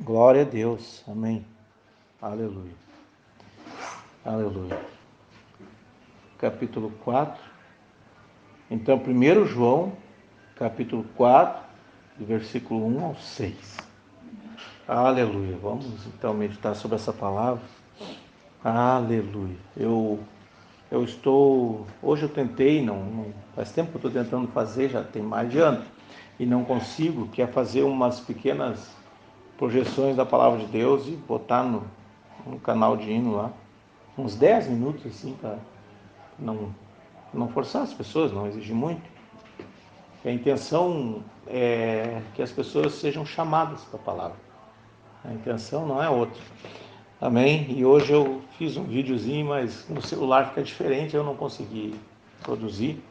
Glória a Deus. Amém. Aleluia. Aleluia. Capítulo 4. Então, 1 João, capítulo 4, do versículo 1 ao 6. Aleluia. Vamos então meditar sobre essa palavra. Aleluia. Hoje eu tentei, faz tempo que eu estou tentando fazer, já tem mais de ano, e não consigo, que é fazer umas pequenas projeções da palavra de Deus e botar no canal de hino lá, uns 10 minutos assim, para não forçar as pessoas, não exigir muito. A intenção é que as pessoas sejam chamadas para a palavra. A intenção não é outra. Amém? E hoje eu fiz um videozinho, mas no celular fica diferente, eu não consegui produzir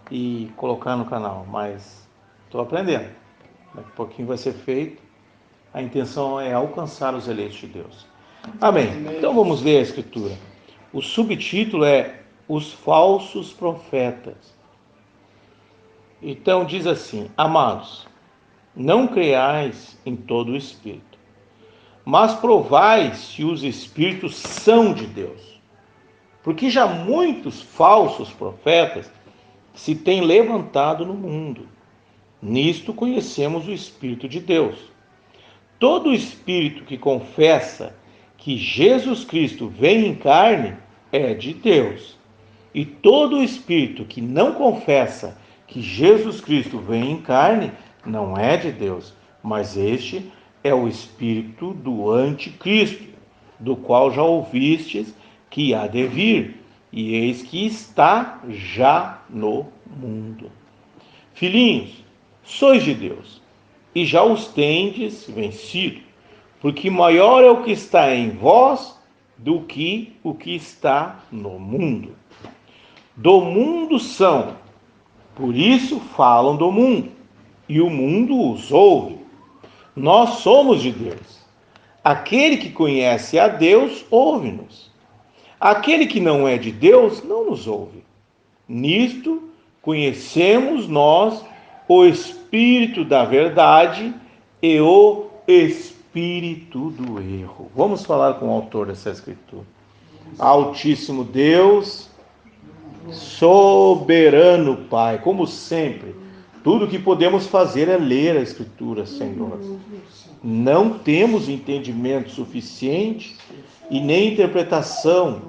e colocar no canal, mas estou aprendendo. Daqui a pouquinho vai ser feito. A intenção é alcançar os eleitos de Deus. Amém. Então vamos ler a Escritura. O subtítulo é Os Falsos Profetas. Então diz assim: Amados, não creiais em todo o Espírito, mas provai se os Espíritos são de Deus. Porque já muitos falsos profetas se têm levantado no mundo. Nisto conhecemos o Espírito de Deus. Todo espírito que confessa que Jesus Cristo vem em carne é de Deus. E todo espírito que não confessa que Jesus Cristo vem em carne não é de Deus, mas este é o espírito do anticristo, do qual já ouvistes que há de vir, e eis que está já no mundo. Filhinhos, sois de Deus, e já os tendes vencido, porque maior é o que está em vós do que o que está no mundo. Do mundo são, por isso falam do mundo, e o mundo os ouve. Nós somos de Deus. Aquele que conhece a Deus, ouve-nos. Aquele que não é de Deus, não nos ouve. Nisto conhecemos nós o Espírito da verdade e o Espírito do erro. Vamos falar com o autor dessa escritura. Altíssimo Deus, soberano Pai, como sempre, tudo que podemos fazer é ler a Escritura, Senhor. Não temos entendimento suficiente e nem interpretação,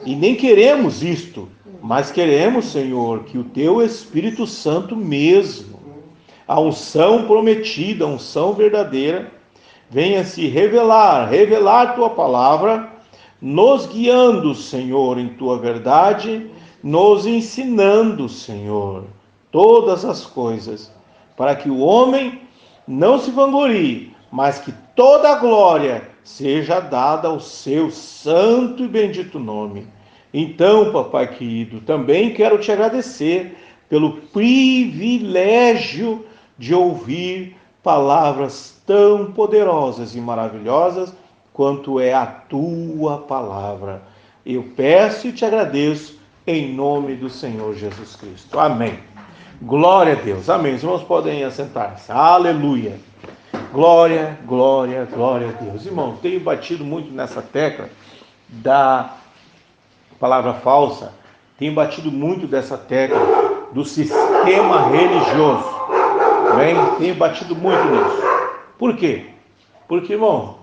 e nem queremos isto, mas queremos, Senhor, que o Teu Espírito Santo mesmo, a unção prometida, a unção verdadeira, venha se revelar Tua palavra, nos guiando, Senhor, em Tua verdade, nos ensinando, Senhor, todas as coisas, para que o homem não se vanglorie, mas que toda a glória seja dada ao Seu santo e bendito nome. Então, papai querido, também quero te agradecer pelo privilégio de ouvir palavras tão poderosas e maravilhosas quanto é a tua palavra. Eu peço e te agradeço em nome do Senhor Jesus Cristo. Amém. Glória a Deus. Amém. Os irmãos podem assentar-se. Aleluia. Glória, glória, glória a Deus. Irmão, tenho batido muito nessa tecla da palavra falsa, tenho batido muito dessa tecla do sistema religioso. Bem, tenho batido muito nisso. Por quê? Porque, irmão,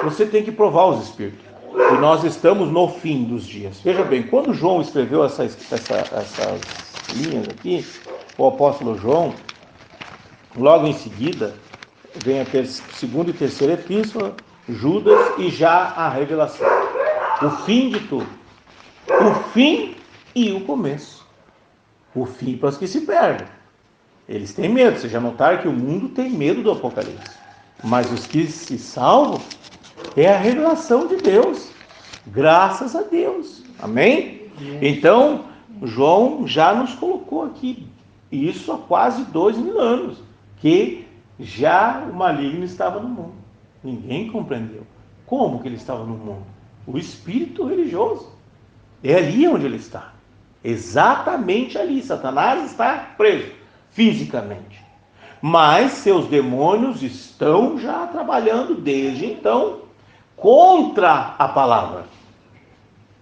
você tem que provar os espíritos. E nós estamos no fim dos dias. Veja bem, quando João escreveu essas linhas aqui, o apóstolo João, logo em seguida, vem a segunda e terceira epístola, Judas e já a revelação. O fim de tudo. O fim e o começo. O fim para os que se perdem. Eles têm medo. Vocês já notaram que o mundo tem medo do Apocalipse. Mas os que se salvam é a revelação de Deus. Graças a Deus. Amém? Então, João já nos colocou aqui, isso há quase 2000 anos, que já o maligno estava no mundo. Ninguém compreendeu. Como que ele estava no mundo? O espírito religioso. É ali onde ele está. Exatamente ali. Satanás está preso fisicamente. Mas seus demônios estão já trabalhando desde então contra a palavra.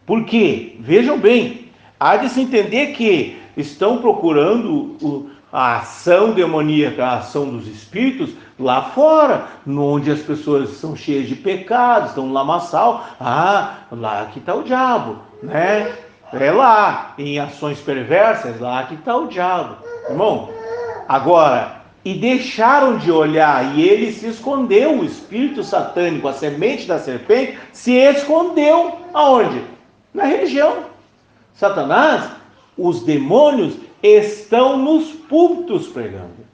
Por quê? Vejam bem, há de se entender que estão procurando a ação demoníaca, a ação dos espíritos lá fora, onde as pessoas são cheias de pecados, estão no lamaçal. Lá que está o diabo, né? É lá, em ações perversas, lá que está o diabo. Irmão, agora, e deixaram de olhar, e ele se escondeu, o espírito satânico, a semente da serpente, se escondeu aonde? Na religião. Satanás, os demônios estão nos púlpitos pregando.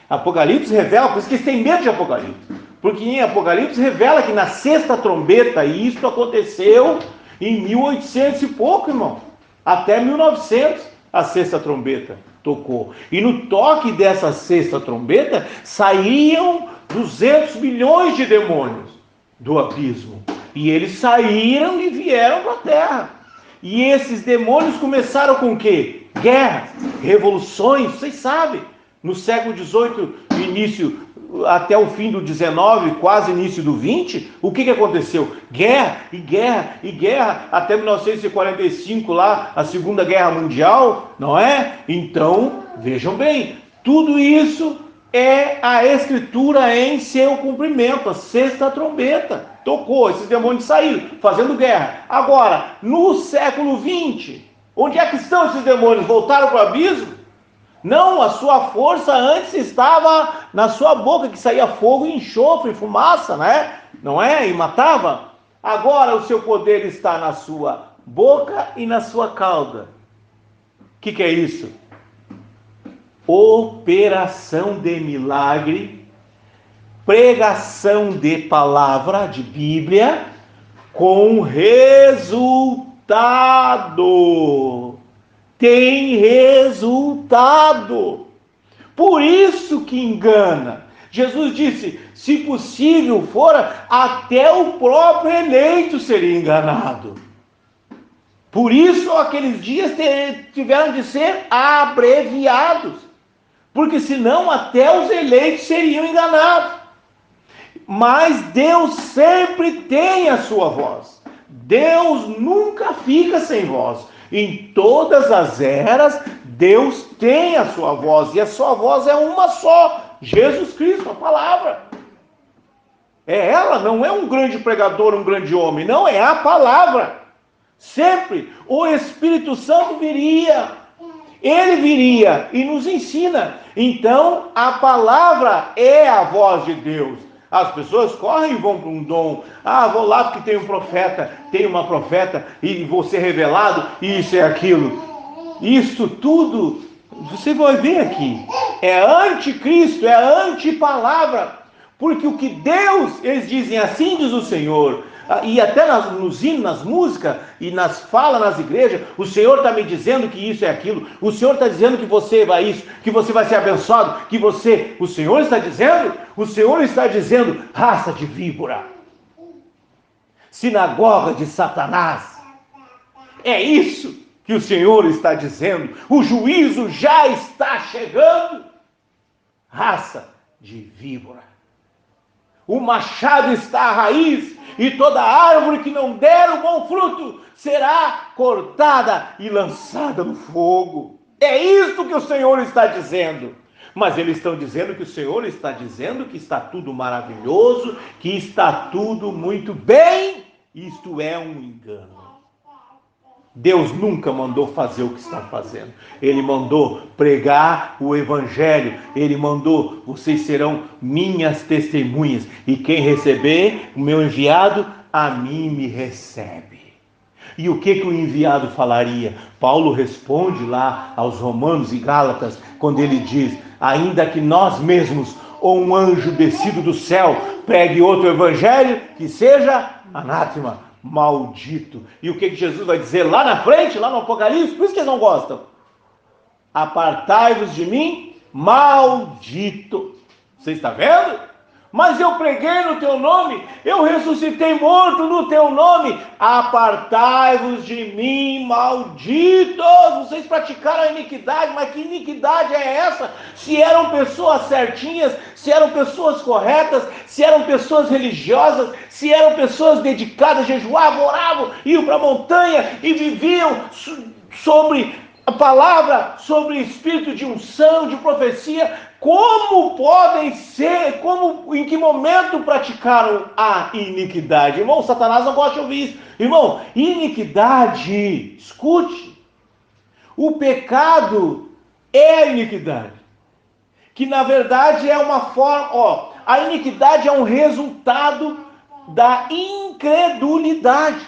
Apocalipse revela, por isso que eles têm medo de Apocalipse, porque em Apocalipse revela que na sexta trombeta, e isso aconteceu em 1800 e pouco, irmão, até 1900 a sexta trombeta tocou, e no toque dessa sexta trombeta saíam 200 milhões de demônios do abismo, e eles saíram e vieram para a terra. E esses demônios começaram com o quê? Guerras, revoluções, vocês sabem. No século XVIII, início até o fim do XIX, quase início do XX, o que aconteceu? Guerra e guerra e guerra, até 1945 lá, a Segunda Guerra Mundial, não é? Então, vejam bem, tudo isso é a Escritura em seu cumprimento, a sexta trombeta. Tocou, esses demônios saíram, fazendo guerra. Agora, no século XX, onde é que estão esses demônios? Voltaram para o abismo? Não, a sua força antes estava na sua boca, que saía fogo, enxofre, fumaça, né? Não é? E matava. Agora o seu poder está na sua boca e na sua cauda. O que é isso? Operação de milagre, pregação de palavra, de Bíblia, com resultado. Tem resultado. Por isso que engana. Jesus disse, se possível fora, até o próprio eleito seria enganado. Por isso aqueles dias tiveram de ser abreviados, porque senão até os eleitos seriam enganados. Mas Deus sempre tem a sua voz. Deus nunca fica sem voz. Em todas as eras, Deus tem a sua voz, e a sua voz é uma só, Jesus Cristo, a palavra. É ela, não é um grande pregador, um grande homem, não, é a palavra. Sempre o Espírito Santo viria, ele viria e nos ensina. Então, a palavra é a voz de Deus. As pessoas correm e vão para um dom. Vou lá porque tem um profeta, tem uma profeta, e vou ser revelado, e isso é aquilo. Isso tudo, você vai ver aqui, é anticristo, é antipalavra. Porque o que Deus, eles dizem, assim diz o Senhor, e até nos hinos, nas músicas, e nas falas nas igrejas, o Senhor está me dizendo que isso é aquilo, o Senhor está dizendo que você vai isso, que você vai ser abençoado, o Senhor está dizendo, raça de víbora, sinagoga de Satanás, é isso que o Senhor está dizendo, o juízo já está chegando, raça de víbora. O machado está à raiz, e toda árvore que não der o bom fruto será cortada e lançada no fogo. É isso que o Senhor está dizendo. Mas eles estão dizendo que o Senhor está dizendo que está tudo maravilhoso, que está tudo muito bem. Isto é um engano. Deus nunca mandou fazer o que estão fazendo. Ele mandou pregar o evangelho. Ele mandou, vocês serão minhas testemunhas. E quem receber o meu enviado, a mim me recebe. E o que o enviado falaria? Paulo responde lá aos Romanos e Gálatas, quando ele diz, ainda que nós mesmos, ou um anjo descido do céu, pregue outro evangelho, que seja anátema, maldito. E o que Jesus vai dizer lá na frente, lá no Apocalipse? Por isso que eles não gostam. Apartai-vos de mim, maldito. Você está vendo? mas eu preguei no teu nome, eu ressuscitei morto no teu nome. Apartai-vos de mim, malditos. Vocês praticaram a iniquidade, mas que iniquidade é essa? Se eram pessoas certinhas, se eram pessoas corretas, se eram pessoas religiosas, se eram pessoas dedicadas, jejuavam, oravam, iam para a montanha e viviam sobre a palavra, sobre o espírito de unção, de profecia, como podem ser, em que momento praticaram a iniquidade? Irmão, Satanás não gosta de ouvir isso. Irmão, iniquidade, escute, o pecado é a iniquidade, que na verdade é uma forma, a iniquidade é um resultado da incredulidade.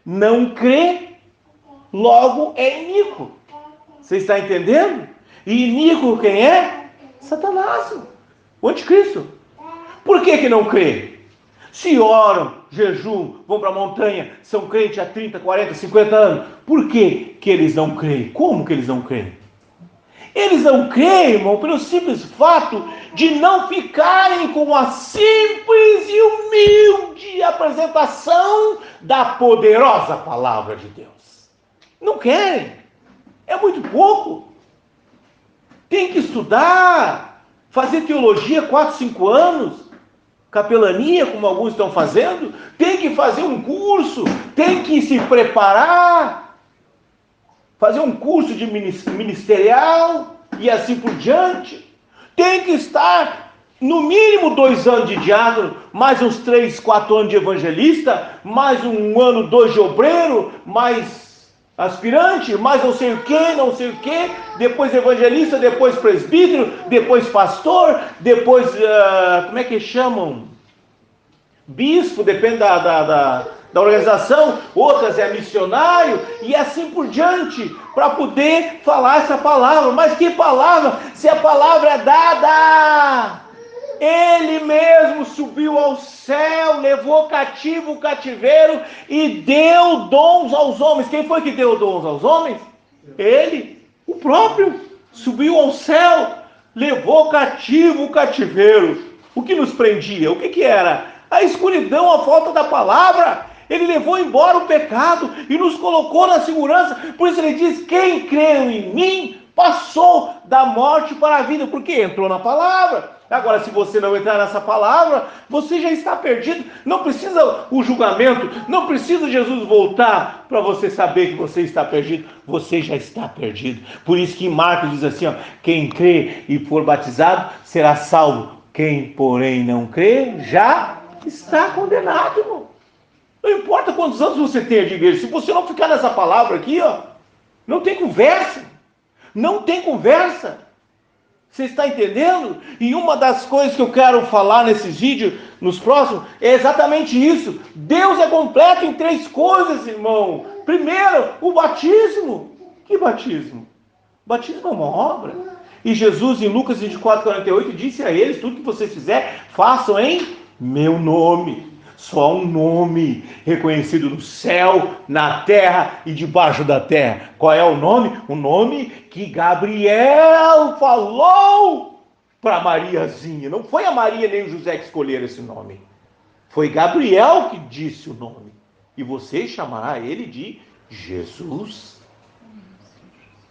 Não crê, logo é iníquo. Você está entendendo? E iníquo quem é? Satanás, o anticristo. Por que não crê? Se oram, jejum, vão para a montanha, são crentes há 30, 40, 50 anos. Por que eles não creem? Como que eles não creem? Eles não creem, irmão, pelo simples fato de não ficarem com a simples e humilde apresentação da poderosa palavra de Deus. Não querem. É muito pouco. Tem que estudar, fazer teologia 4, 5 anos, capelania, como alguns estão fazendo, tem que fazer um curso, tem que se preparar, fazer um curso de ministerial e assim por diante, tem que estar no mínimo 2 anos de diácono, mais uns 3, 4 anos de evangelista, mais 1 ano, 2 de obreiro, mais aspirante, mais não sei o que, depois evangelista, depois presbítero, depois pastor, depois, como é que chamam? Bispo, depende da organização, outras é missionário, e assim por diante, para poder falar essa palavra. Mas que palavra? Se a palavra é dada, ele mesmo subiu ao céu, levou cativo o cativeiro e deu dons aos homens. Quem foi que deu dons aos homens? Ele, o próprio, subiu ao céu, levou cativo o cativeiro. O que nos prendia? O que era? A escuridão, a falta da palavra. Ele levou embora o pecado e nos colocou na segurança. Por isso ele diz: quem creu em mim passou da morte para a vida, porque entrou na palavra. Agora, se você não entrar nessa palavra, você já está perdido. Não precisa o julgamento, não precisa Jesus voltar para você saber que você está perdido. Você já está perdido. Por isso que em Marcos diz assim, quem crê e for batizado será salvo. Quem, porém, não crê, já está condenado, irmão. Não importa quantos anos você tenha de igreja, se você não ficar nessa palavra aqui, não tem conversa. Não tem conversa. Você está entendendo? E uma das coisas que eu quero falar nesses vídeos, nos próximos, é exatamente isso. Deus é completo em 3 coisas, irmão. Primeiro, o batismo. Que batismo? Batismo é uma obra. E Jesus, em Lucas 24, 48, disse a eles: tudo que vocês fizerem, façam em meu nome. Só um nome reconhecido no céu, na terra e debaixo da terra. Qual é o nome? O nome que Gabriel falou para Mariazinha. Não foi a Maria nem o José que escolheram esse nome. Foi Gabriel que disse o nome. E você chamará ele de Jesus.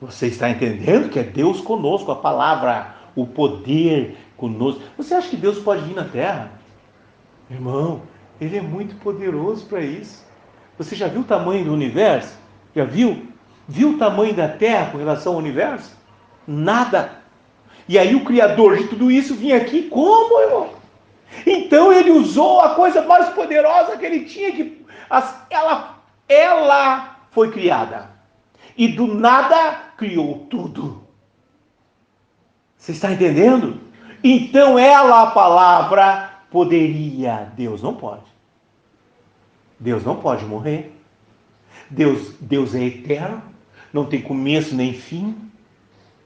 Você está entendendo que é Deus conosco, a palavra, o poder conosco. Você acha que Deus pode vir na terra? Irmão, ele é muito poderoso para isso. Você já viu o tamanho do universo? Já viu? Viu o tamanho da Terra com relação ao universo? Nada. E aí o Criador de tudo isso vinha aqui como, irmão? Então ele usou a coisa mais poderosa que ele tinha, que ela foi criada. E do nada criou tudo. Você está entendendo? Então ela, a palavra, poderia. Deus não pode. Deus não pode morrer. Deus é eterno, não tem começo nem fim.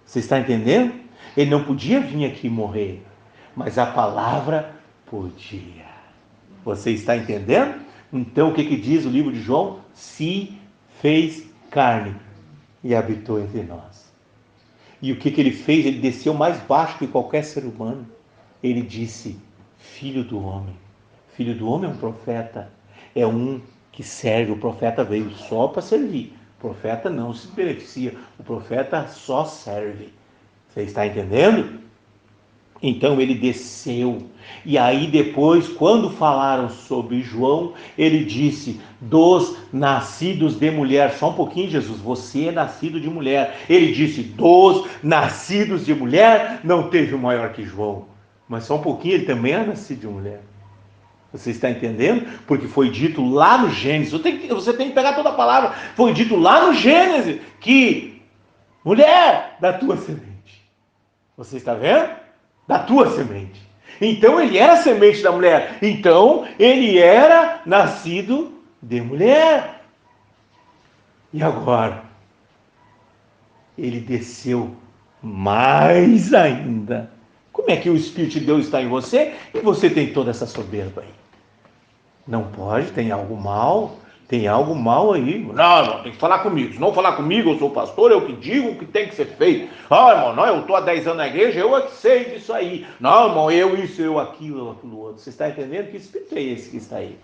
Você está entendendo? Ele não podia vir aqui morrer, mas a palavra podia. Você está entendendo? Então o que diz o livro de João? Se fez carne e habitou entre nós. E o que ele fez? Ele desceu mais baixo que qualquer ser humano. Ele disse: Filho do homem. Filho do homem é um profeta. É um que serve. O profeta veio só para servir. O profeta não se beneficia. O profeta só serve. Você está entendendo? Então ele desceu. E aí depois, quando falaram sobre João, ele disse: dos nascidos de mulher. Só um pouquinho, Jesus, você é nascido de mulher. Ele disse: dos nascidos de mulher, não teve o maior que João. Mas só um pouquinho, ele também é nascido de mulher. Você está entendendo? Porque foi dito lá no Gênesis. Você tem que pegar toda a palavra. Foi dito lá no Gênesis que mulher da tua semente. Você está vendo? Da tua semente. Então ele era semente da mulher. Então ele era nascido de mulher. E agora? Ele desceu mais ainda. Como é que o Espírito de Deus está em você e você tem toda essa soberba aí? Não pode, tem algo mal. Tem algo mal aí. Não, tem que falar comigo. Se não falar comigo, eu sou pastor, eu que digo o que tem que ser feito. Ah, irmão, não, eu estou há 10 anos na igreja, eu é que sei disso aí. Não, irmão, eu isso, eu aquilo outro. Você está entendendo? Que espírito é esse que está aí?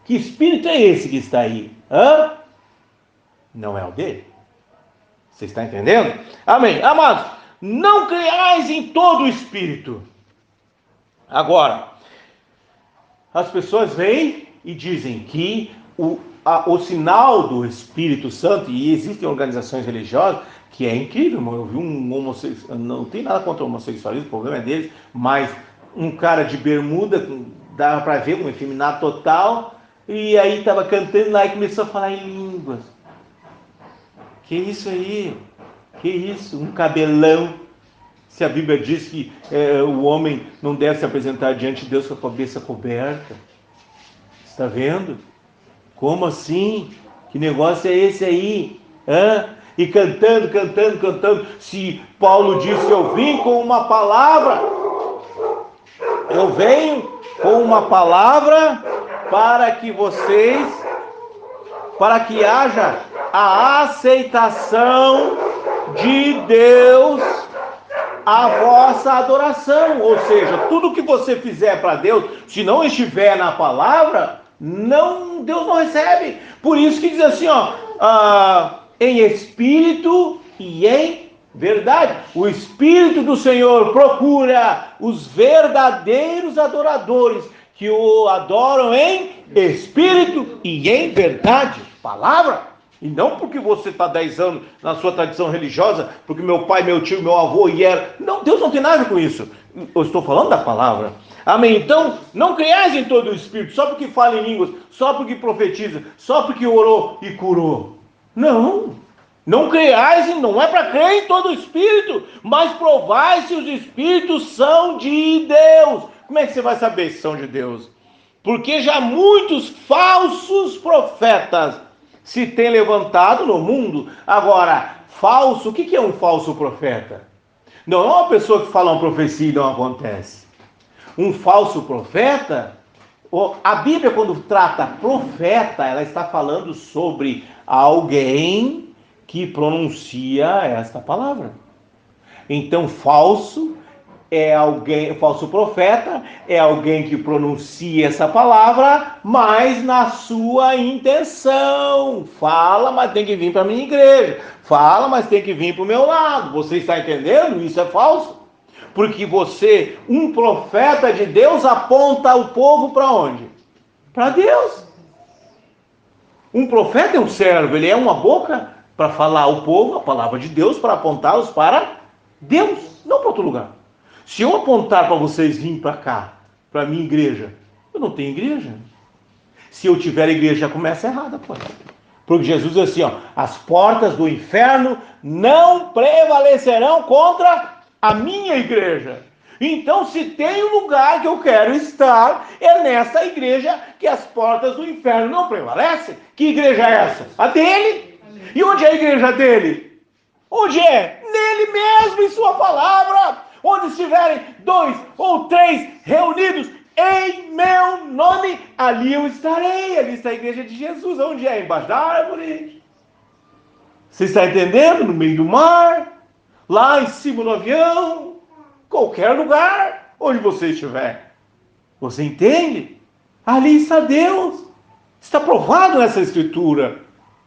Que espírito é esse que está aí? Hã? Não é o dele. Você está entendendo? Amém. Amados, não creiais em todo o espírito. Agora, as pessoas vêm e dizem que o sinal do Espírito Santo, e existem organizações religiosas, que é incrível, irmão. Eu vi um homossexual, não tem nada contra o homossexualismo, o problema é deles, mas um cara de bermuda, dava para ver um efeminado total, e aí estava cantando lá e começou a falar em línguas. Que isso aí? Que isso? Um cabelão. Se a Bíblia diz que o homem não deve se apresentar diante de Deus com a cabeça coberta. Está vendo? Como assim? Que negócio é esse aí? Hã? E cantando. Se Paulo disse, eu vim com uma palavra, eu venho com uma palavra para que haja a aceitação de Deus a vossa adoração. Ou seja, tudo que você fizer para Deus, se não estiver na palavra, Deus não recebe. Por isso que diz assim, em espírito e em verdade. O Espírito do Senhor procura os verdadeiros adoradores que o adoram em espírito e em verdade. Palavra. E não porque você está 10 anos na sua tradição religiosa, porque meu pai, meu tio, meu avô e era. Não, Deus não tem nada com isso. Eu estou falando da palavra. Amém? Então, não creiais em todo o Espírito, só porque fala em línguas, só porque profetiza, só porque orou e curou. Não. Não creiais, não é para crer em todo o Espírito, mas provai se os Espíritos são de Deus. Como é que você vai saber se são de Deus? Porque já muitos falsos profetas se têm levantado no mundo. Agora, falso, o que é um falso profeta? Não é uma pessoa que fala uma profecia e não acontece. Um falso profeta, a Bíblia quando trata profeta, ela está falando sobre alguém que pronuncia esta palavra. Então, falso profeta é alguém que pronuncia essa palavra, mas na sua intenção. Fala, mas tem que vir para a minha igreja. Fala, mas tem que vir para o meu lado. Você está entendendo? Isso é falso. Porque um profeta de Deus, aponta o povo para onde? Para Deus. Um profeta é um servo, ele é uma boca para falar ao povo a palavra de Deus, para apontá-los para Deus, não para outro lugar. Se eu apontar para vocês virem para cá, para a minha igreja, eu não tenho igreja. Se eu tiver igreja, já começa errada, pô. Porque Jesus diz assim, as portas do inferno não prevalecerão contra a minha igreja. Então, se tem um lugar que eu quero estar, é nessa igreja que as portas do inferno não prevalecem. Que igreja é essa? A dele. E onde é a igreja dele? Onde é? Nele mesmo, em sua palavra. Onde estiverem 2 ou 3 reunidos em meu nome, ali eu estarei. Ali está a igreja de Jesus. Onde é? Embaixo da árvore. Você está entendendo? No meio do mar. Lá em cima do avião. Qualquer lugar onde você estiver. Você entende? Ali está Deus. Está provado nessa escritura.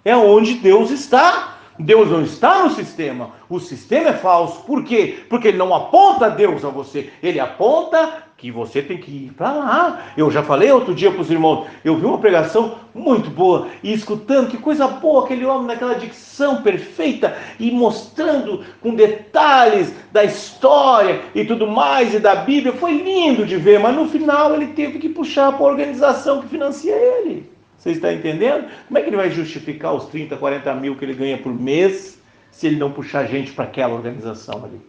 É onde Deus está. Deus não está no sistema. O sistema é falso. Por quê? Porque ele não aponta Deus a você. Ele aponta que você tem que ir para lá. Eu já falei outro dia para os irmãos. Eu vi uma pregação muito boa. E escutando, que coisa boa aquele homem naquela dicção perfeita. E mostrando com detalhes da história e tudo mais. E da Bíblia. Foi lindo de ver. Mas no final ele teve que puxar para a organização que financia ele. Você está entendendo? Como é que ele vai justificar os 30, 40 mil que ele ganha por mês se ele não puxar gente para aquela organização ali?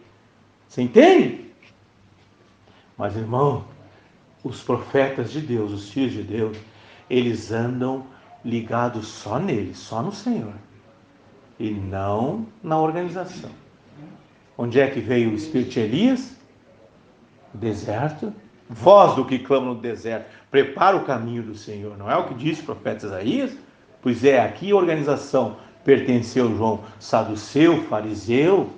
Você entende? Mas, irmão, os profetas de Deus, os filhos de Deus, eles andam ligados só nele, só no Senhor. E não na organização. Onde é que veio o espírito de Elias? Deserto. Voz do que clama no deserto, prepara o caminho do Senhor. Não é o que disse o profeta Isaías? Pois é, aqui a organização pertenceu João, saduceu, fariseu,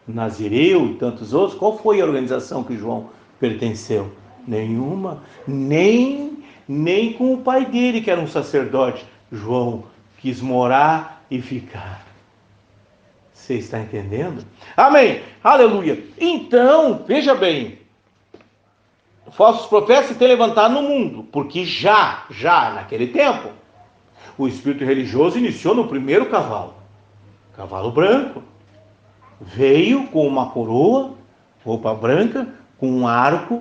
nazireu e tantos outros. Qual foi a organização que João pertenceu? Nenhuma. Nem com o pai dele, que era um sacerdote. João quis morar e ficar. Você está entendendo? Amém. Aleluia. Então, veja bem. Falsos profetas se têm levantado no mundo, porque já naquele tempo, o espírito religioso iniciou no primeiro cavalo branco. Veio com uma coroa, roupa branca, com um arco,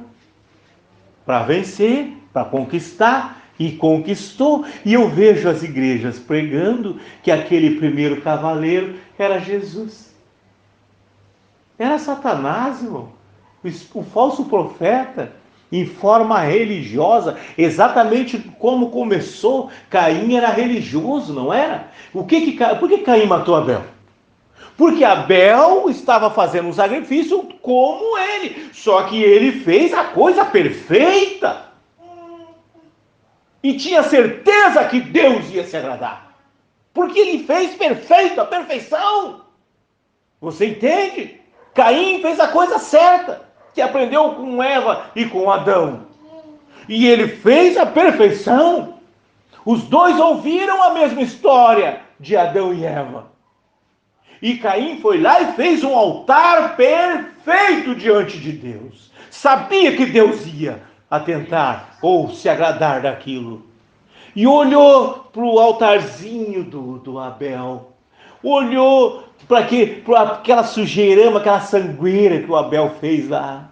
para vencer, para conquistar, e conquistou. E eu vejo as igrejas pregando que aquele primeiro cavaleiro era Jesus. Era Satanás, irmão. O falso profeta, em forma religiosa, exatamente como começou. Caim era religioso, não era? Por que Caim matou Abel? Porque Abel estava fazendo um sacrifício como ele, só que ele fez a coisa perfeita e tinha certeza que Deus ia se agradar, porque ele fez perfeito, a perfeição. Você entende? Caim fez a coisa certa, que aprendeu com Eva e com Adão. E ele fez a perfeição. Os dois ouviram a mesma história de Adão e Eva. E Caim foi lá e fez um altar perfeito diante de Deus. Sabia que Deus ia atentar ou se agradar daquilo. E olhou para o altarzinho do Abel. Olhou para aquela sujeirama, aquela sangueira que o Abel fez lá.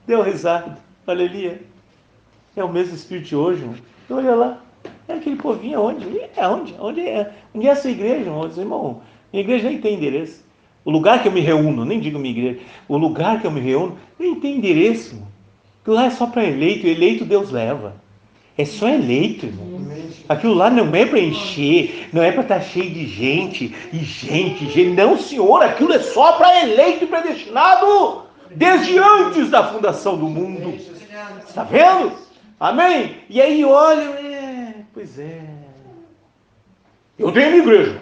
Deu risada. Aleluia. É o mesmo espírito de hoje, irmão. Olha lá. É aquele povinho onde? Onde é a sua igreja, irmão? Minha igreja nem tem endereço. O lugar que eu me reúno, nem digo minha igreja, o lugar que eu me reúno nem tem endereço, irmão. Aquilo lá é só para eleito. Eleito Deus leva. É só eleito, irmão. Aquilo lá não é para encher, não é para estar cheio de gente, gente. Não, senhor, aquilo é só para eleito e predestinado desde antes da fundação do mundo. Está vendo? Amém? E aí olha, pois é. Eu tenho minha igreja.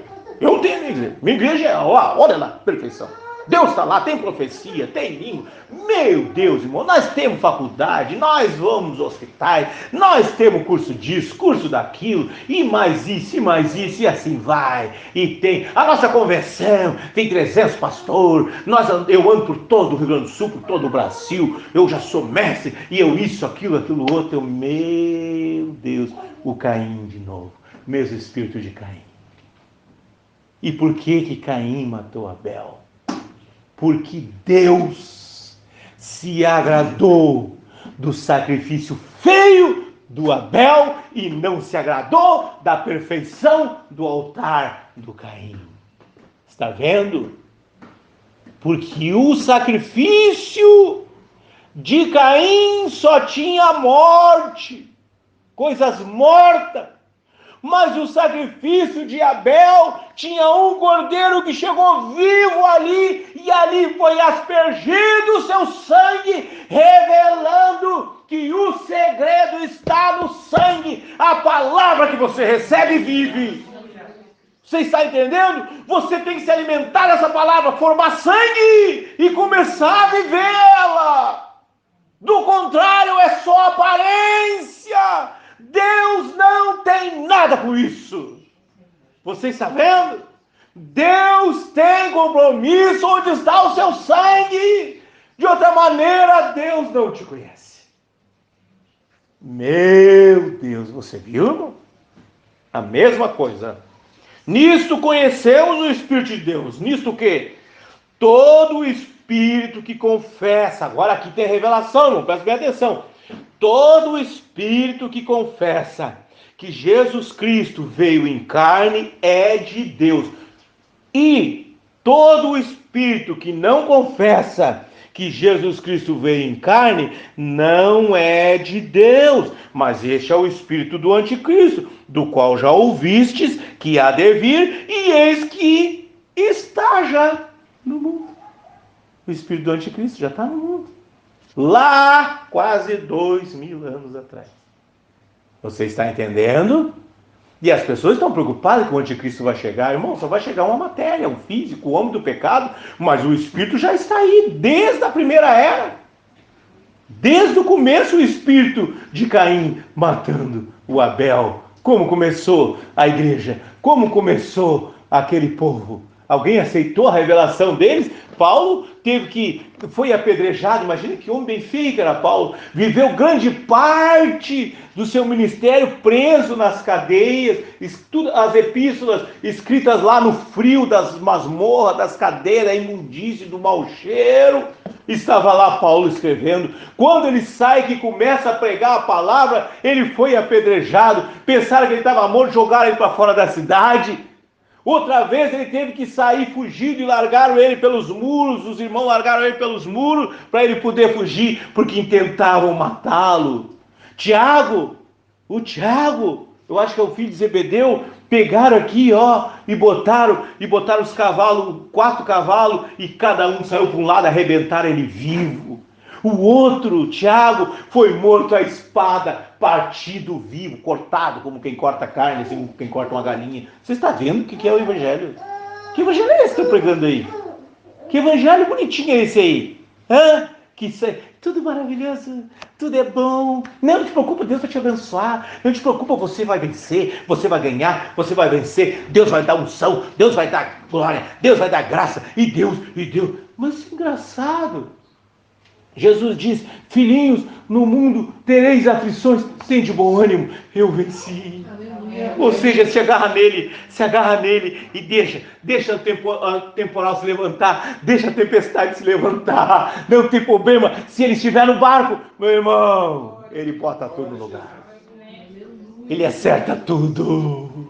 Minha igreja é, olha lá, perfeição. Deus está lá, tem profecia, tem língua. Meu Deus, irmão, nós temos faculdade, nós vamos aos hospitais, nós temos curso disso, curso daquilo, e mais isso, e assim vai. E tem a nossa convenção, tem 300 pastores, eu ando por todo o Rio Grande do Sul, por todo o Brasil, eu já sou mestre, e eu isso, aquilo outro. Meu Deus, o Caim de novo, mesmo espírito de Caim. E por que Caim matou Abel? Porque Deus se agradou do sacrifício feio do Abel e não se agradou da perfeição do altar do Caim. Está vendo? Porque o sacrifício de Caim só tinha morte, coisas mortas. Mas o sacrifício de Abel tinha um cordeiro que chegou vivo ali, e ali foi aspergido o seu sangue, revelando que o segredo está no sangue. A palavra que você recebe vive. Você está entendendo? Você tem que se alimentar dessa palavra, formar sangue e começar a viver ela. Do contrário, é só aparência. Deus não tem nada com isso. Você está vendo? Deus tem compromisso onde está o seu sangue. De outra maneira, Deus não te conhece. Meu Deus, você viu, irmão? A mesma coisa. Nisto conhecemos o Espírito de Deus. Nisto o quê? Todo o Espírito que confessa. Agora aqui tem revelação, irmão, presta bem atenção. Todo o Espírito que confessa que Jesus Cristo veio em carne é de Deus. E todo o Espírito que não confessa que Jesus Cristo veio em carne não é de Deus, mas este é o espírito do anticristo, do qual já ouvistes que há de vir, e eis que está já no mundo. O espírito do anticristo já está no mundo. Lá, quase 2000 anos atrás. Você está entendendo? E as pessoas estão preocupadas que o anticristo vai chegar. Irmão, só vai chegar uma matéria, um físico, o homem do pecado, mas o espírito já está aí, desde a primeira era. Desde o começo, o espírito de Caim matando o Abel. Como começou a igreja? Como começou aquele povo? Alguém aceitou a revelação deles? Paulo foi apedrejado. Imagina que homem bem feio que era Paulo. Viveu grande parte do seu ministério preso nas cadeias. As epístolas escritas lá no frio das masmorras, das cadeias, da imundície, do mau cheiro. Estava lá Paulo escrevendo. Quando ele sai, que começa a pregar a palavra, ele foi apedrejado. Pensaram que ele estava morto, jogaram ele para fora da cidade. Outra vez ele teve que sair fugido e largaram ele pelos muros. Os irmãos largaram ele pelos muros para ele poder fugir, porque intentavam matá-lo. O Tiago, eu acho que é o filho de Zebedeu, pegaram aqui, e botaram os cavalos, 4 cavalos, e cada um saiu para um lado, arrebentaram ele vivo. O outro, Tiago, foi morto à espada, partido vivo, cortado, como quem corta carne, assim, como quem corta uma galinha. Você está vendo o que é o evangelho? Que evangelho é esse que eu estou pregando aí? Que evangelho bonitinho é esse aí? Que isso é tudo maravilhoso, tudo é bom. Não te preocupa, Deus vai te abençoar. Não te preocupa, você vai vencer, você vai ganhar, você vai vencer. Deus vai dar unção, Deus vai dar glória, Deus vai dar graça. E Deus. Mas engraçado. Jesus diz: filhinhos, no mundo tereis aflições, tende bom ânimo, eu venci. Aleluia. Ou seja, se agarra nele e deixa o temporal se levantar, deixa a tempestade se levantar, não tem problema. Se ele estiver no barco, meu irmão, ele bota tudo no lugar, ele acerta tudo.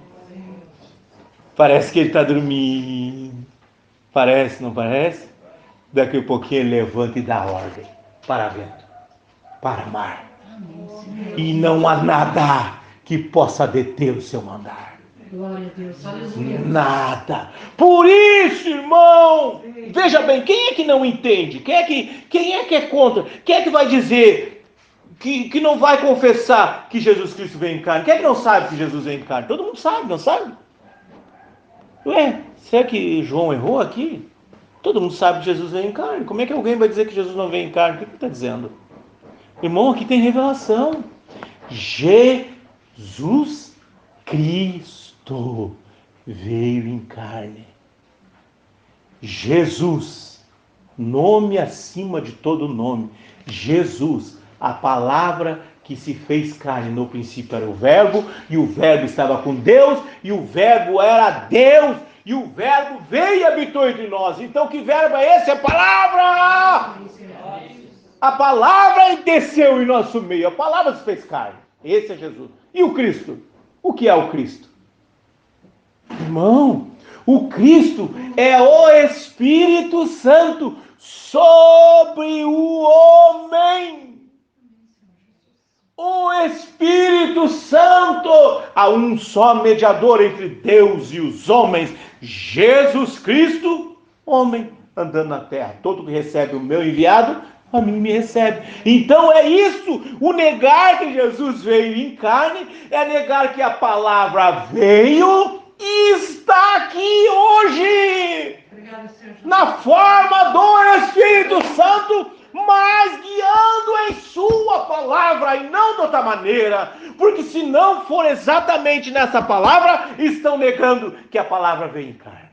Parece que ele está dormindo, parece, não parece? Daqui a pouquinho ele levanta e dá ordem para vento, para mar. E não há nada que possa deter o seu mandar. Glória a Deus, aleluia. Nada. Por isso, irmão, veja bem, quem é que não entende? Quem é que é contra? Quem é que vai dizer que não vai confessar que Jesus Cristo veio em carne? Quem é que não sabe que Jesus veio em carne? Todo mundo sabe, não sabe? Ué, será que João errou aqui? Todo mundo sabe que Jesus veio em carne. Como é que alguém vai dizer que Jesus não veio em carne? O que ele está dizendo? Irmão, aqui tem revelação. Jesus Cristo veio em carne. Jesus, nome acima de todo nome. Jesus, a palavra que se fez carne. No princípio era o Verbo, e o Verbo estava com Deus, e o Verbo era Deus. E o verbo veio e habitou entre nós. Então que verbo é esse? A palavra! A palavra desceu em nosso meio. A palavra se fez carne. Esse é Jesus. E o Cristo? O que é o Cristo? Irmão, o Cristo é o Espírito Santo sobre o homem. O Espírito Santo. Há um só mediador entre Deus e os homens, Jesus Cristo, homem, andando na terra. Todo que recebe o meu enviado, a mim me recebe. Então é isso. O negar que Jesus veio em carne é negar que a palavra veio e está aqui hoje. Na forma do Espírito Santo, mas guiando em sua palavra e não de outra maneira, porque se não for exatamente nessa palavra, estão negando que a palavra veio em carne.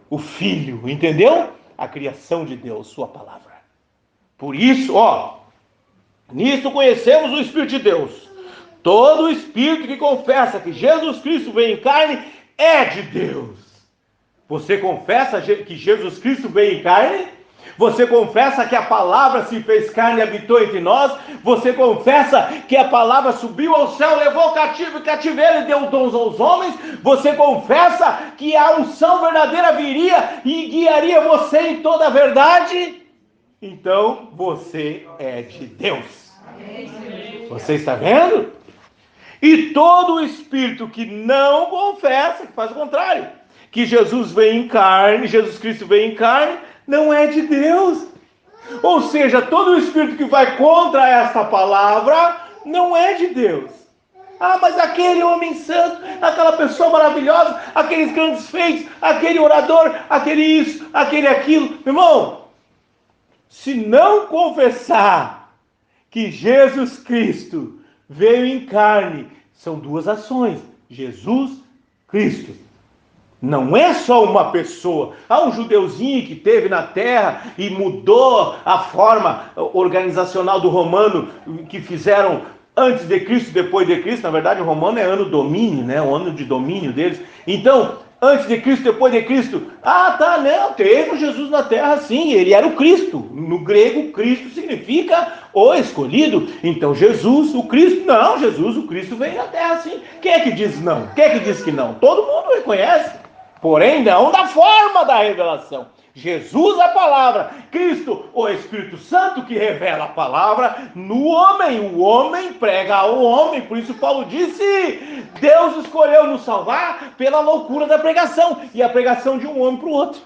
O Filho, entendeu? A criação de Deus, sua palavra. Por isso, nisso conhecemos o Espírito de Deus. Todo espírito que confessa que Jesus Cristo veio em carne é de Deus. Você confessa que Jesus Cristo veio em carne? Você confessa que a palavra se fez carne e habitou entre nós? Você confessa que a palavra subiu ao céu, levou o cativo e cativeiro e deu dons aos homens? Você confessa que a unção verdadeira viria e guiaria você em toda a verdade? Então você é de Deus. Você está vendo? E todo espírito que não confessa, que faz o contrário, que Jesus veio em carne, Jesus Cristo veio em carne, não é de Deus. Ou seja, todo espírito que vai contra essa palavra não é de Deus. Mas aquele homem santo, aquela pessoa maravilhosa, aqueles grandes feitos, aquele orador, aquele isso, aquele aquilo. Meu irmão, se não confessar que Jesus Cristo veio em carne, são duas ações. Jesus Cristo. Não é só uma pessoa. Um judeuzinho que teve na terra e mudou a forma organizacional do romano que fizeram antes de Cristo, depois de Cristo. Na verdade, o romano é ano domínio, né? O ano de domínio deles. Então, antes de Cristo, depois de Cristo. Não, teve Jesus na terra, sim. Ele era o Cristo. No grego, Cristo significa o escolhido. Então, Jesus, o Cristo, não. Jesus, o Cristo veio na terra, sim. Quem é que diz não? Quem é que diz que não? Todo mundo reconhece. Porém, não da forma da revelação. Jesus, a palavra. Cristo, o Espírito Santo que revela a palavra no homem. O homem prega ao homem. Por isso Paulo disse, Deus escolheu nos salvar pela loucura da pregação. E a pregação de um homem para o outro.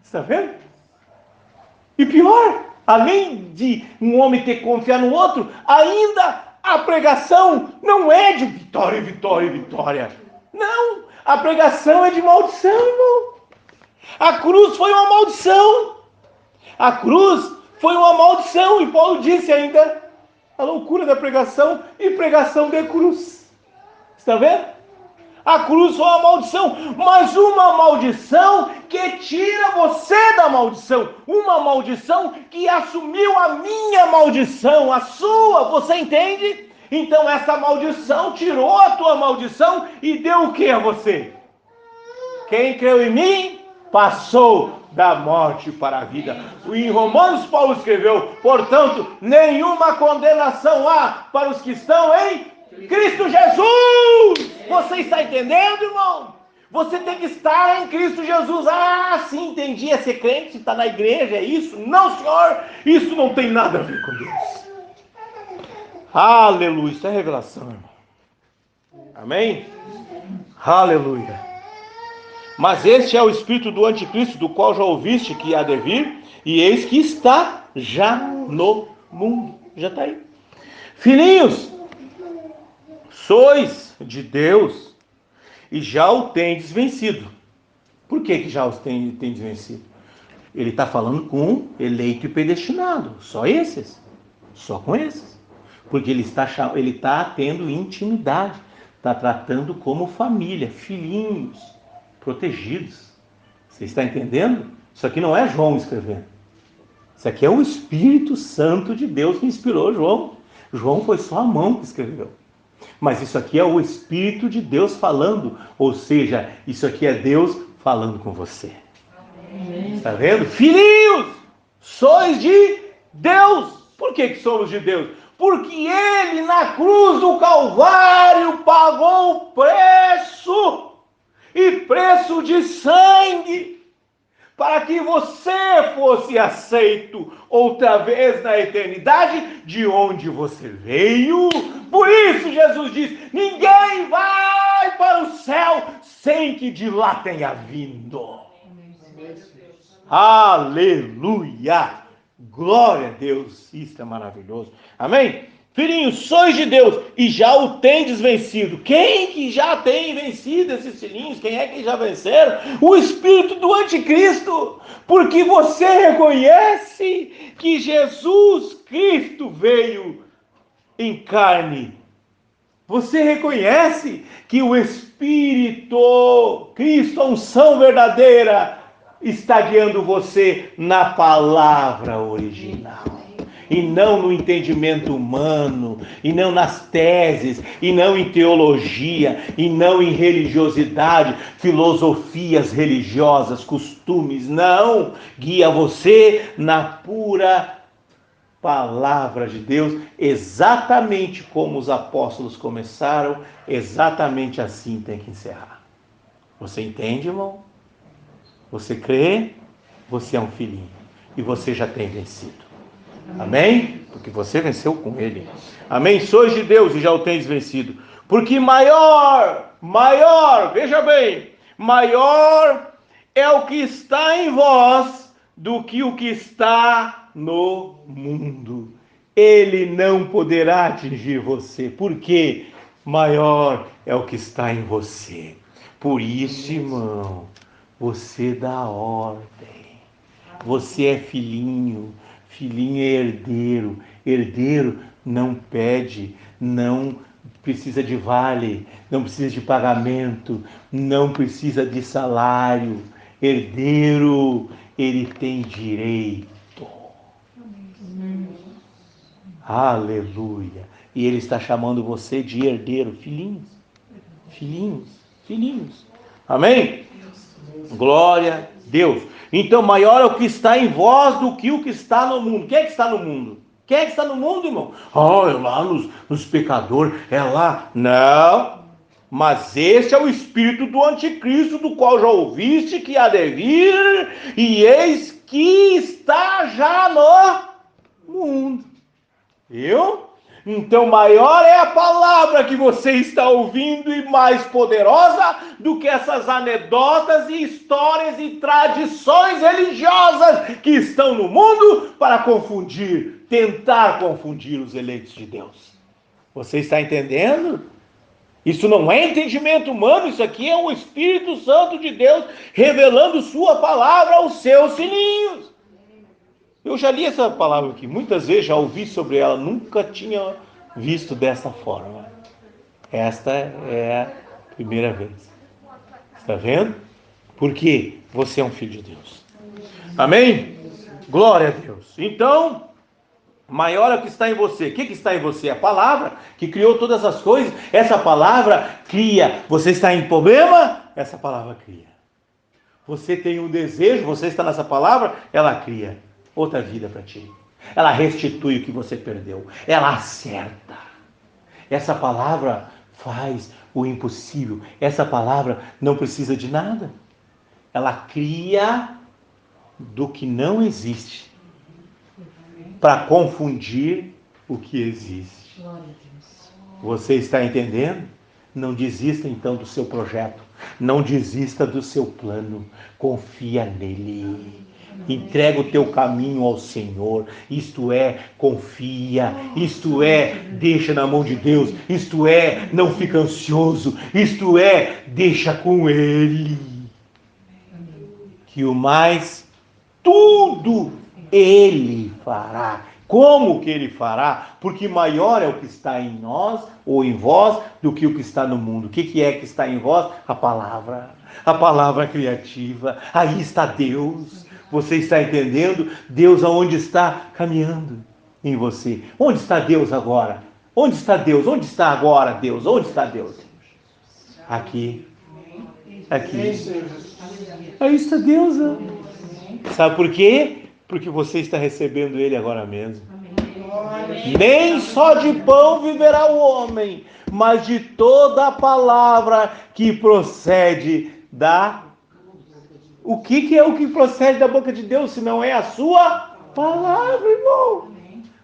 Está vendo? E pior, além de um homem ter que confiar no outro, ainda a pregação não é de vitória, vitória, vitória. Não, a pregação é de maldição, irmão. A cruz foi uma maldição. A cruz foi uma maldição. E Paulo disse ainda a loucura da pregação e pregação de cruz. Está vendo? A cruz foi uma maldição, mas uma maldição que tira você da maldição. Uma maldição que assumiu a minha maldição, a sua. Você entende? Então essa maldição tirou a tua maldição e deu o que a você? Quem creu em mim, passou da morte para a vida. Em Romanos, Paulo escreveu, portanto, nenhuma condenação há para os que estão em Cristo Jesus. Você está entendendo, irmão? Você tem que estar em Cristo Jesus. Sim, entendi, é ser crente, está na igreja, é isso? Não, senhor, isso não tem nada a ver com Deus. Aleluia, isso é revelação, irmão. Amém? Aleluia. Mas este é o espírito do anticristo, do qual já ouviste que há de vir, e eis que está já no mundo. Já está aí. Filhinhos, sois de Deus e já o tendes vencido. Por que já os tendes vencido? Ele está falando com eleito e predestinado. Só esses. Só com esses. Porque ele está tendo intimidade. Está tratando como família, filhinhos, protegidos. Você está entendendo? Isso aqui não é João escrevendo. Isso aqui é o Espírito Santo de Deus que inspirou João. João foi só a mão que escreveu. Mas isso aqui é o Espírito de Deus falando. Ou seja, isso aqui é Deus falando com você. Amém. Está vendo? Filhinhos, sois de Deus. Por que somos de Deus? Porque Ele na cruz do Calvário pagou o preço. E preço de sangue. Para que você fosse aceito outra vez na eternidade de onde você veio. Por isso Jesus diz, ninguém vai para o céu sem que de lá tenha vindo. Aleluia! Glória a Deus, isso é maravilhoso. Amém? Filhinhos, sois de Deus e já o tendes vencido. Quem que já tem vencido esses filhinhos? Quem é que já venceram? O espírito do anticristo. Porque você reconhece que Jesus Cristo veio em carne. Você reconhece que o Espírito, Cristo, a unção verdadeira, está guiando você na palavra original. E não no entendimento humano, e não nas teses, e não em teologia, e não em religiosidade, filosofias religiosas, costumes. Não, guia você na pura palavra de Deus, exatamente como os apóstolos começaram, exatamente assim tem que encerrar. Você entende, irmão? Você crê? Você é um filhinho. E você já tem vencido. Amém? Porque você venceu com ele. Amém? Sois de Deus e já o tens vencido. Porque maior, veja bem, maior é o que está em vós do que o que está no mundo. Ele não poderá atingir você, porque maior é o que está em você. Por isso, irmão, você dá ordem. Você é filhinho, filhinho é herdeiro. Herdeiro não pede, não precisa de vale, não precisa de pagamento, não precisa de salário. Herdeiro, ele tem direito. Aleluia. E ele está chamando você de herdeiro, filhinhos, filhinhos, filhinhos. Amém? Glória a Deus. Então, maior é o que está em vós do que o que está no mundo. Quem é que está no mundo? Quem é que está no mundo, irmão? É lá nos pecadores, é lá. Não. Mas este é o espírito do anticristo, do qual já ouviste que há de vir, e eis que está já no mundo. Viu? Então maior é a palavra que você está ouvindo e mais poderosa do que essas anedotas e histórias e tradições religiosas que estão no mundo para confundir, tentar confundir os eleitos de Deus. Você está entendendo? Isso não é entendimento humano, isso aqui é o Espírito Santo de Deus revelando sua palavra aos seus filhinhos. Eu já li essa palavra aqui, muitas vezes já ouvi sobre ela, nunca tinha visto dessa forma. Esta é a primeira vez. Está vendo? Porque você é um filho de Deus. Amém? Glória a Deus. Então, maior é o que está em você. O que está em você? A palavra que criou todas as coisas. Essa palavra cria. Você está em problema? Essa palavra cria. Você tem um desejo, você está nessa palavra, ela cria outra vida para ti. Ela restitui o que você perdeu. Ela acerta. Essa palavra faz o impossível. Essa palavra não precisa de nada. Ela cria do que não existe para confundir o que existe. Você está entendendo? Não desista então do seu projeto. Não desista do seu plano. Confia nele. Entrega o teu caminho ao Senhor, isto é, confia, isto é, deixa na mão de Deus, isto é, não fica ansioso, isto é, deixa com Ele. Que o mais, tudo Ele fará. Como que Ele fará? Porque maior é o que está em nós, ou em vós, do que o que está no mundo. O que é que está em vós? A palavra criativa, aí está Deus. Você está entendendo? Deus aonde está caminhando em você. Onde está Deus agora? Onde está Deus? Onde está agora Deus? Onde está Deus? Aqui. Aqui. Aí está Deus. Sabe por quê? Porque você está recebendo Ele agora mesmo. Nem só de pão viverá o homem, mas de toda a palavra que procede da... O que é o que procede da boca de Deus, se não é a sua palavra, irmão?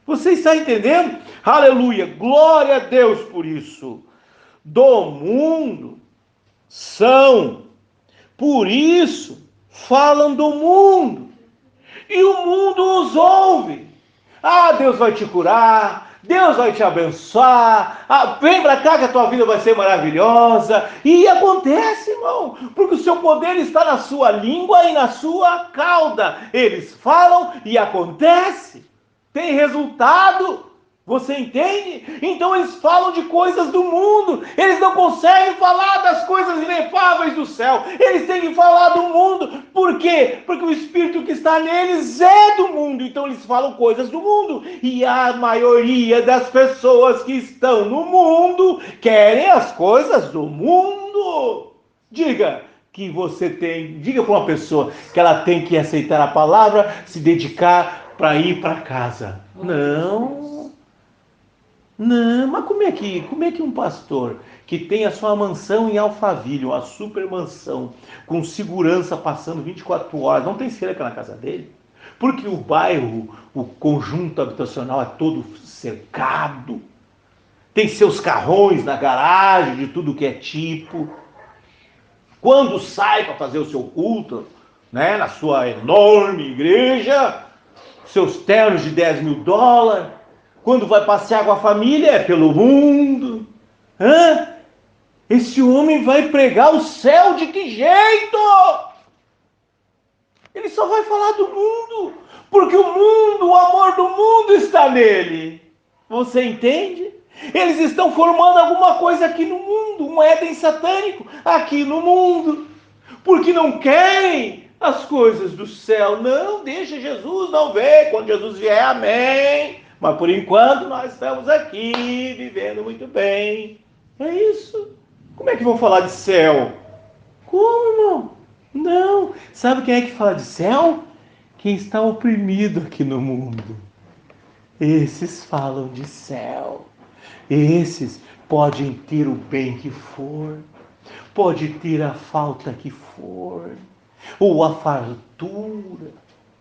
Você está entendendo? Aleluia, glória a Deus por isso. Do mundo são, por isso falam do mundo, e o mundo os ouve. Deus vai te curar, Deus vai te abençoar, vem para cá que a tua vida vai ser maravilhosa. E acontece, irmão, porque o seu poder está na sua língua e na sua cauda. Eles falam e acontece, tem resultado. Você entende? Então eles falam de coisas do mundo. Eles não conseguem falar das coisas inefáveis do céu. Eles têm que falar do mundo. Por quê? Porque o Espírito que está neles é do mundo. Então eles falam coisas do mundo. E a maioria das pessoas que estão no mundo querem as coisas do mundo. Diga para uma pessoa que ela tem que aceitar a palavra, se dedicar para ir para casa. Não, mas como é que um pastor que tem a sua mansão em Alphaville, uma super mansão, com segurança passando 24 horas, não tem cerca na casa dele? Porque o bairro, o conjunto habitacional é todo cercado, tem seus carrões na garagem de tudo que é tipo. Quando sai para fazer o seu culto, né, na sua enorme igreja, seus ternos de $10.000, quando vai passear com a família é pelo mundo. Esse homem vai pregar o céu de que jeito? Ele só vai falar do mundo, porque o mundo, o amor do mundo está nele. Você entende? Eles estão formando alguma coisa aqui no mundo, um Éden satânico aqui no mundo, porque não querem as coisas do céu. Não, deixa Jesus, não vê. Quando Jesus vier, amém. Mas por enquanto nós estamos aqui vivendo muito bem. É isso. Como é que vão falar de céu? Como, irmão? Não. Sabe quem é que fala de céu? Quem está oprimido aqui no mundo. Esses falam de céu. Esses podem ter o bem que for, pode ter a falta que for, ou a fartura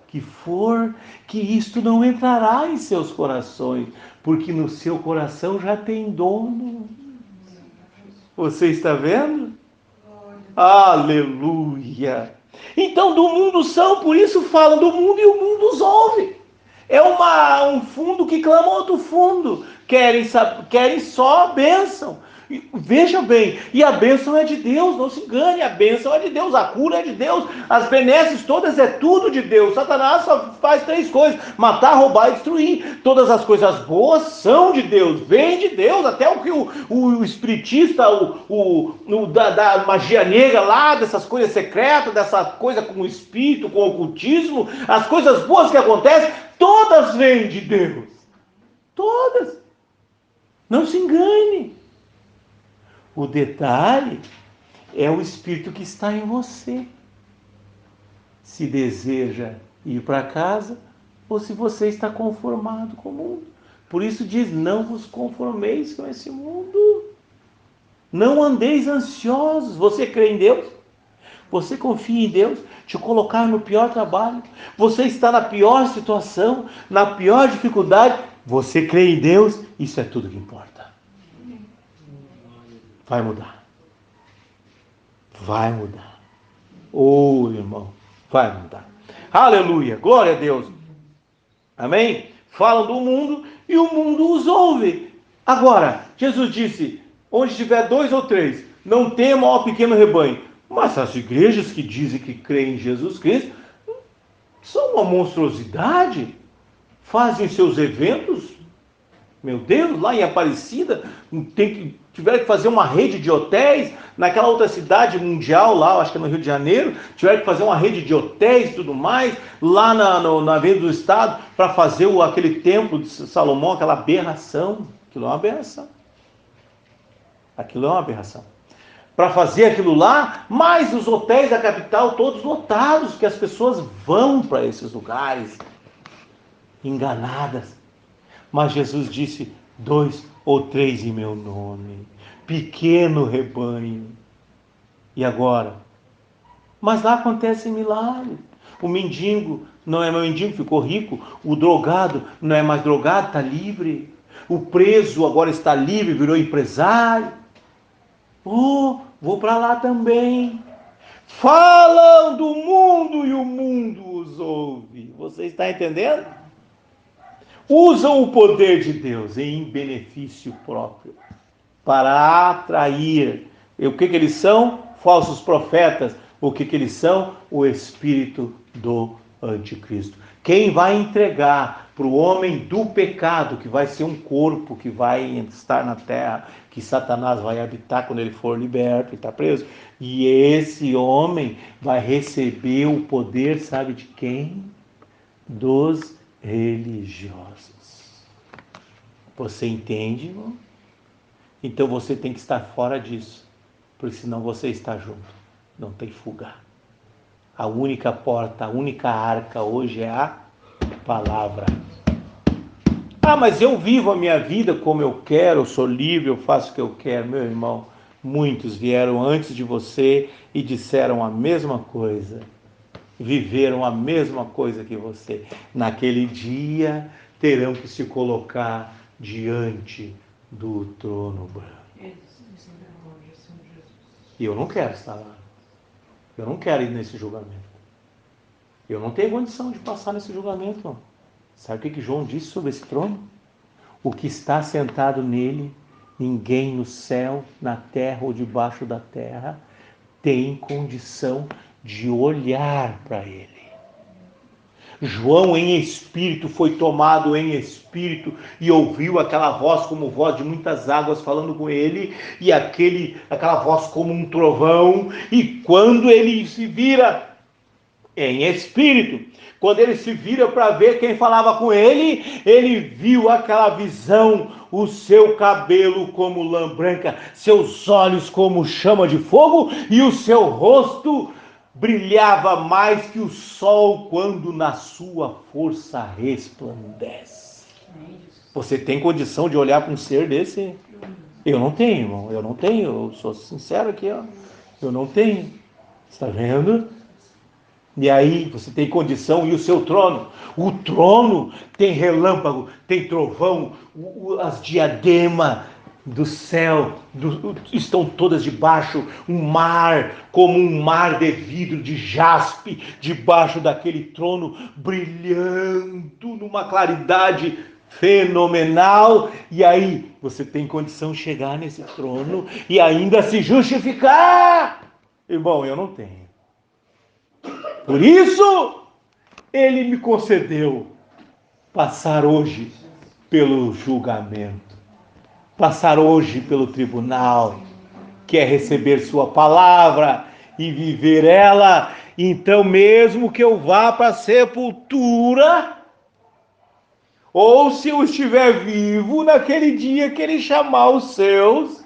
que for, que isto não entrará em seus corações, porque no seu coração já tem dono. Você está vendo? Aleluia! Então do mundo são, por isso falam do mundo e o mundo os ouve. É um fundo que clama outro fundo. Querem só a bênção. Veja bem, e a bênção é de Deus, não se engane, a bênção é de Deus, a cura é de Deus, as benesses todas é tudo de Deus. Satanás só faz 3 coisas: matar, roubar e destruir. Todas as coisas boas são de Deus, vêm de Deus, até o que o espiritista, da magia negra lá, dessas coisas secretas, dessa coisa com o espírito, com o ocultismo, as coisas boas que acontecem, todas vêm de Deus. Todas. Não se engane. O detalhe é o Espírito que está em você. Se deseja ir para casa ou se você está conformado com o mundo. Por isso diz, não vos conformeis com esse mundo. Não andeis ansiosos. Você crê em Deus? Você confia em Deus? Te colocar no pior trabalho? Você está na pior situação, na pior dificuldade? Você crê em Deus? Isso é tudo que importa. Vai mudar. Vai mudar. Oh, irmão, vai mudar. Aleluia, glória a Deus. Amém? Falam do mundo e o mundo os ouve. Agora, Jesus disse, onde tiver 2 ou 3, não tema ao pequeno rebanho. Mas as igrejas que dizem que creem em Jesus Cristo são uma monstruosidade. Fazem seus eventos. Meu Deus, lá em Aparecida, tiveram que fazer uma rede de hotéis, naquela outra cidade mundial lá, acho que é no Rio de Janeiro, tiveram que fazer uma rede de hotéis e tudo mais, lá na Avenida do Estado, para fazer aquele templo de Salomão, aquela aberração. Aquilo é uma aberração. Aquilo é uma aberração. Para fazer aquilo lá, mas os hotéis da capital todos lotados, que as pessoas vão para esses lugares, enganadas. Mas Jesus disse, 2 ou 3 em meu nome, pequeno rebanho. E agora? Mas lá acontece milagre. O mendigo não é mais mendigo, ficou rico. O drogado não é mais drogado, está livre. O preso agora está livre, virou empresário. Oh, vou para lá também. Falam do mundo e o mundo os ouve. Você está entendendo? usam o poder de Deus em benefício próprio, para atrair. E o que eles são? Falsos profetas. O que eles são? O espírito do anticristo. Quem vai entregar para o homem do pecado, que vai ser um corpo que vai estar na terra, que Satanás vai habitar quando ele for liberto e está preso. E esse homem vai receber o poder, sabe de quem? Dos religiosos. Você entende, irmão? Então você tem que estar fora disso, porque senão você está junto. Não tem fuga. A única porta, a única arca hoje é a palavra. Ah, mas eu vivo a minha vida como eu quero, eu sou livre, eu faço o que eu quero. Meu irmão, muitos vieram antes de você e disseram a mesma coisa. Viveram a mesma coisa que você. Naquele dia terão que se colocar diante do trono branco. E eu não quero estar lá. Eu não quero ir nesse julgamento. Eu não tenho condição de passar nesse julgamento. Sabe o que João disse sobre esse trono? O que está sentado nele, ninguém no céu, na terra ou debaixo da terra tem condição de olhar para ele. João em espírito foi tomado em espírito e ouviu aquela voz como voz de muitas águas falando com ele, e aquela voz como um trovão. E quando ele se vira em espírito, quando ele se vira para ver quem falava com ele, ele viu aquela visão: o seu cabelo como lã branca, seus olhos como chama de fogo, e o seu rosto brilhava mais que o sol quando na sua força resplandece. Você tem condição de olhar para um ser desse? Eu não tenho, irmão. Eu não tenho. Eu sou sincero aqui, ó. Eu não tenho. Está vendo? E aí você tem condição. E o seu trono? O trono tem relâmpago, tem trovão, as diademas do céu estão todas debaixo, um mar, como um mar de vidro, de jaspe, debaixo daquele trono, brilhando numa claridade fenomenal. E aí você tem condição de chegar nesse trono e ainda se justificar. Irmão, eu não tenho. Por isso, ele me concedeu passar hoje pelo julgamento, passar hoje pelo tribunal, que é receber sua palavra e viver ela. Então, mesmo que eu vá para a sepultura, ou se eu estiver vivo naquele dia que ele chamar os seus,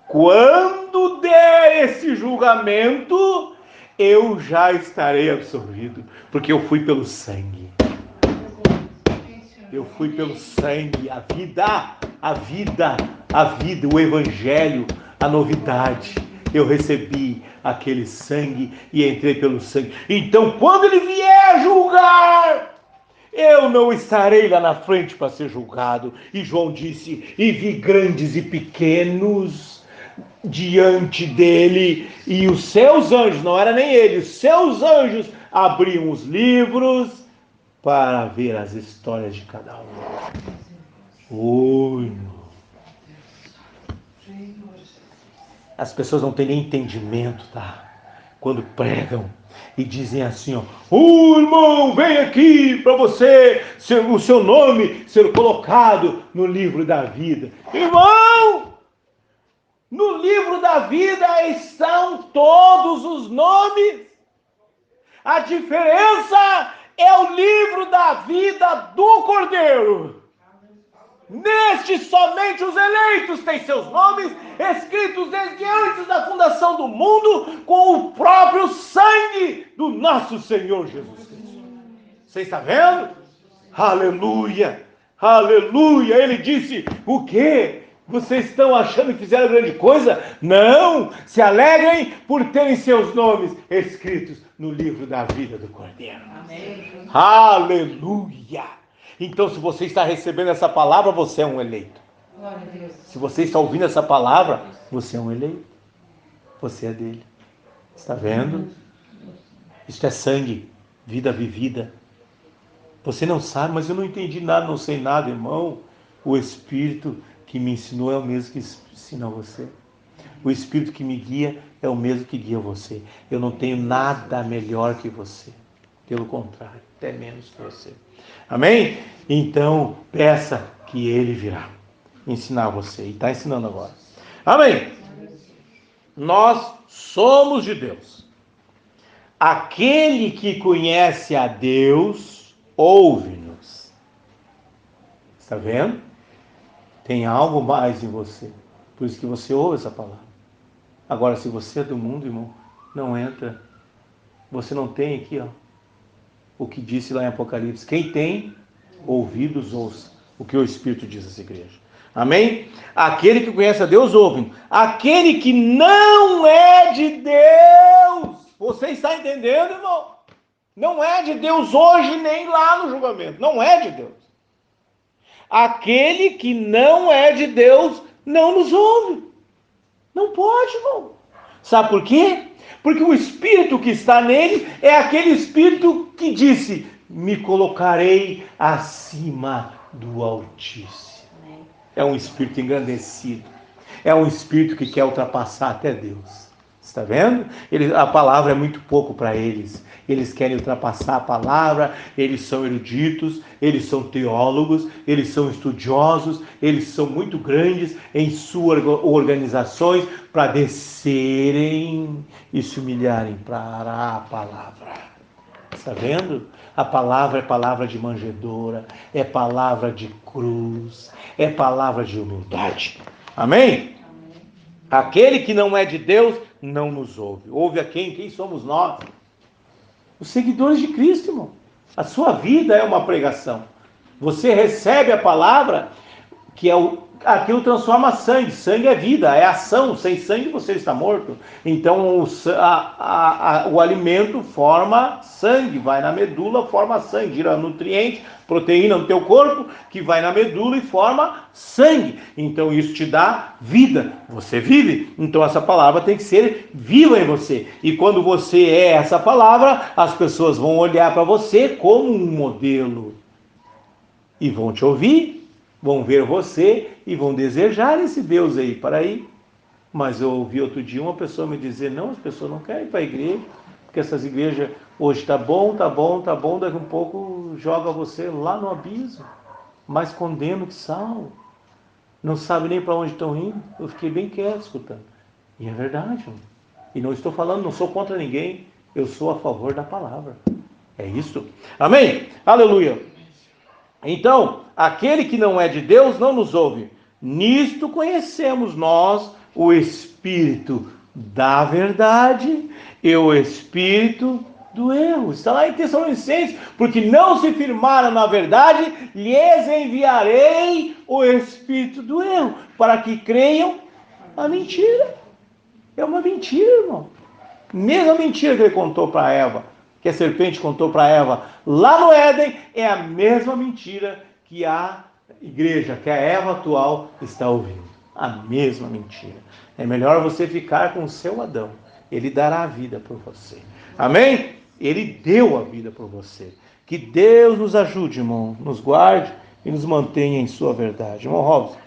quando der esse julgamento, eu já estarei absolvido, porque eu fui pelo sangue. Eu fui pelo sangue, a vida, o evangelho, a novidade. Eu recebi aquele sangue e entrei pelo sangue. Então, quando ele vier julgar, eu não estarei lá na frente para ser julgado. E João disse: e vi grandes e pequenos diante dele, e os seus anjos, não era nem ele, os seus anjos abriam os livros para ver as histórias de cada um. Oi, as pessoas não têm nem entendimento, tá? Quando pregam e dizem assim, ó: irmão, vem aqui para você, o seu nome ser colocado no livro da vida. Irmão, no livro da vida estão todos os nomes. A diferença é o livro da vida do Cordeiro. Neste somente os eleitos têm seus nomes escritos desde antes da fundação do mundo, com o próprio sangue do nosso Senhor Jesus Cristo. Você está vendo? Aleluia, aleluia. Ele disse: o quê? Vocês estão achando que fizeram grande coisa? Não! Se alegrem por terem seus nomes escritos no livro da vida do Cordeiro. Amém. Aleluia! Então, se você está recebendo essa palavra, você é um eleito. Se você está ouvindo essa palavra, você é um eleito. Você é dele. Está vendo? Isto é sangue, vida vivida. Você não sabe, mas eu não entendi nada, não sei nada, irmão. O Espírito que me ensinou é o mesmo que ensina você. O Espírito que me guia é o mesmo que guia você. Eu não tenho nada melhor que você. Pelo contrário, até menos que você. Amém? Então, peça que Ele virá ensinar você. E está ensinando agora. Amém? Nós somos de Deus. Aquele que conhece a Deus, ouve-nos. Está vendo? Tem algo mais em você. Por isso que você ouve essa palavra. Agora, se você é do mundo, irmão, não entra. Você não tem aqui, ó, o que disse lá em Apocalipse. Quem tem ouvidos, ouça o que o Espírito diz às igrejas. Amém? Aquele que conhece a Deus, ouve. Aquele que não é de Deus. Você está entendendo, irmão? Não é de Deus hoje, nem lá no julgamento. Não é de Deus. Aquele que não é de Deus, não nos ouve. Não pode, irmão. Sabe por quê? Porque o Espírito que está nele é aquele Espírito que disse: me colocarei acima do Altíssimo. É um Espírito engrandecido. É um Espírito que quer ultrapassar até Deus. Está vendo? A palavra é muito pouco para eles. Eles querem ultrapassar a palavra, eles são eruditos, eles são teólogos, eles são estudiosos, eles são muito grandes em suas organizações para descerem e se humilharem para a palavra. Está vendo? A palavra é palavra de manjedoura, é palavra de cruz, é palavra de humildade. Amém? Aquele que não é de Deus não nos ouve. Ouve a quem? Quem somos nós? Os seguidores de Cristo, irmão. A sua vida é uma pregação. Você recebe a palavra, que é aquilo transforma sangue. Sangue é vida, é ação. Sem sangue você está morto. Então o alimento forma sangue, vai na medula, forma sangue, gira nutriente, proteína no teu corpo, que vai na medula e forma sangue. Então isso te dá vida. Você vive. Então essa palavra tem que ser viva em você. E quando você é essa palavra, as pessoas vão olhar para você como um modelo. E vão te ouvir, vão ver você e vão desejar esse Deus aí para ir. Mas eu ouvi outro dia uma pessoa me dizer: não, as pessoas não querem ir para a igreja, porque essas igrejas hoje tá bom, daqui a um pouco joga você lá no abismo, mais condeno que sal, não sabe nem para onde estão indo. Eu fiquei bem quieto escutando. E é verdade, e não estou falando, não sou contra ninguém, eu sou a favor da palavra. É isso. Amém? Aleluia. Então, aquele que não é de Deus não nos ouve. Nisto conhecemos nós o Espírito da verdade e o Espírito do erro. Está lá em Tessalonicenses. Porque não se firmaram na verdade, lhes enviarei o Espírito do erro, para que creiam a mentira. É uma mentira, irmão. Mesma mentira que ele contou para Eva, que a serpente contou para Eva lá no Éden, é a mesma mentira que a igreja, que a Eva atual está ouvindo. A mesma mentira. É melhor você ficar com o seu Adão. Ele dará a vida por você. Amém? Ele deu a vida por você. Que Deus nos ajude, irmão, nos guarde e nos mantenha em sua verdade. Irmão Robson,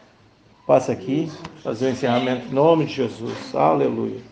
passa aqui, fazer o encerramento em nome de Jesus. Aleluia.